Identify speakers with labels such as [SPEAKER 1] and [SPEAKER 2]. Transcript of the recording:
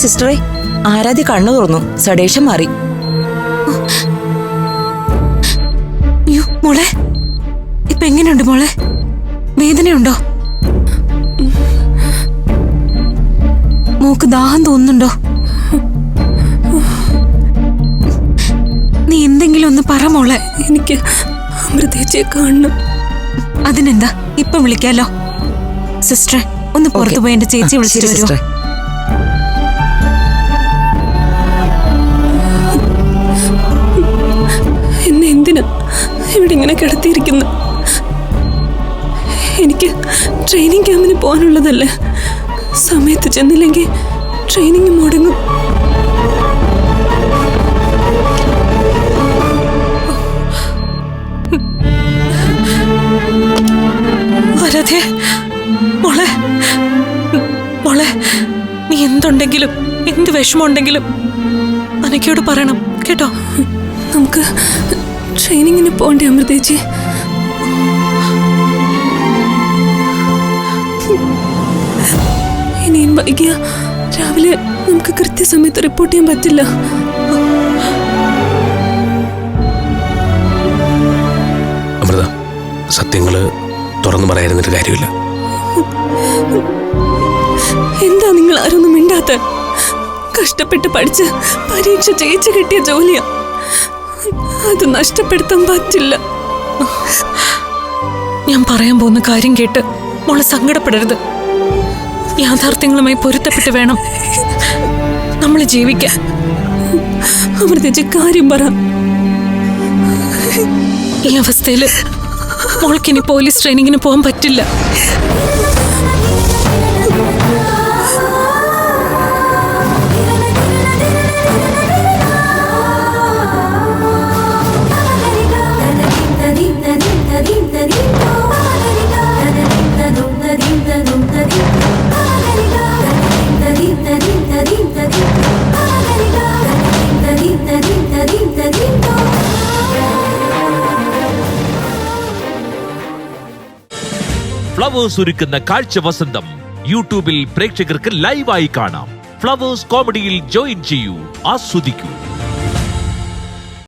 [SPEAKER 1] സിസ്റ്ററെ, ആരാധ്യ കണ്ണു തുറന്നു. സഡേഷൻ മാറി.
[SPEAKER 2] അയ്യോ മോളെ, ഇപ്പൊ എങ്ങനെയുണ്ട് മോളെ? വേദനയുണ്ടോ? മോക്ക് ദാഹം തോന്നുന്നുണ്ടോ? നീ എന്തെങ്കിലും ഒന്ന് പറ മോളെ.
[SPEAKER 3] എനിക്ക് അമൃതേച്ചിയെ കാണണം.
[SPEAKER 2] അതിനെന്താ, ഇപ്പൊ വിളിക്കാലോ. സിസ്റ്ററെ, ഒന്ന് പുറത്തു പോയി എന്റെ ചേച്ചി വിളിച്ചിട്ട് വരുമോ?
[SPEAKER 3] എന്നെ എന്തിനാ ഇവിടെ ഇങ്ങനെ കിടത്തിയിരിക്കുന്നു? എനിക്ക് ട്രെയിനിങ് ക്യാമ്പിന് പോകാനുള്ളതല്ലേ. സമയത്ത് ചെന്നില്ലെങ്കിൽ ട്രെയിനിങ് മുടങ്ങും.
[SPEAKER 2] ആരാധ്യ മോളെ, മോളെ, നീ എന്തുണ്ടെങ്കിലും എന്ത് വിഷമമുണ്ടെങ്കിലും അനക്കയോട് പറയണം കേട്ടോ.
[SPEAKER 3] നമുക്ക് ട്രെയിനിങ്ങിന് പോകണ്ടേ അമൃതേച്ചി? ഇനിയും വൈകിയ രാവിലെ നമുക്ക് കൃത്യസമയത്ത് റിപ്പോർട്ട് ചെയ്യാൻ പറ്റില്ല.
[SPEAKER 4] അമൃത, സത്യങ്ങള് തുറന്നു പറയാതിരുന്നിട്ട് കാര്യമില്ല.
[SPEAKER 3] എന്താ നിങ്ങൾ ആരൊന്നും മിണ്ടാത്ത? കഷ്ടപ്പെട്ട് പഠിച്ച് പരീക്ഷ ജയിച്ചു കിട്ടിയ ജോലിയാ. അത് നഷ്ടപ്പെടുത്താൻ പറ്റില്ല.
[SPEAKER 2] ഞാൻ പറയാൻ പോകുന്ന കാര്യം കേട്ട് മോളെ സങ്കടപ്പെടരുത്. യാഥാർത്ഥ്യങ്ങളുമായി പൊരുത്തപ്പെട്ട് വേണം നമ്മൾ ജീവിക്കാൻ.
[SPEAKER 3] അമൃതേച്ചി, കാര്യം പറ.
[SPEAKER 2] ഈ അവസ്ഥയില് മോൾക്കിനി പോലീസ് ട്രെയിനിങ്ങിന് പോകാൻ പറ്റില്ല.
[SPEAKER 5] ഫ്ലവേഴ്സ് ഒരുക്കുന്ന കാഴ്ച വസന്തം യൂട്യൂബിൽ പ്രേക്ഷകർക്ക് ലൈവായി കാണാം. ഫ്ലവേഴ്സ് കോമഡിയിൽ ജോയിൻ ചെയ്യൂ, ആസ്വദിക്കൂ.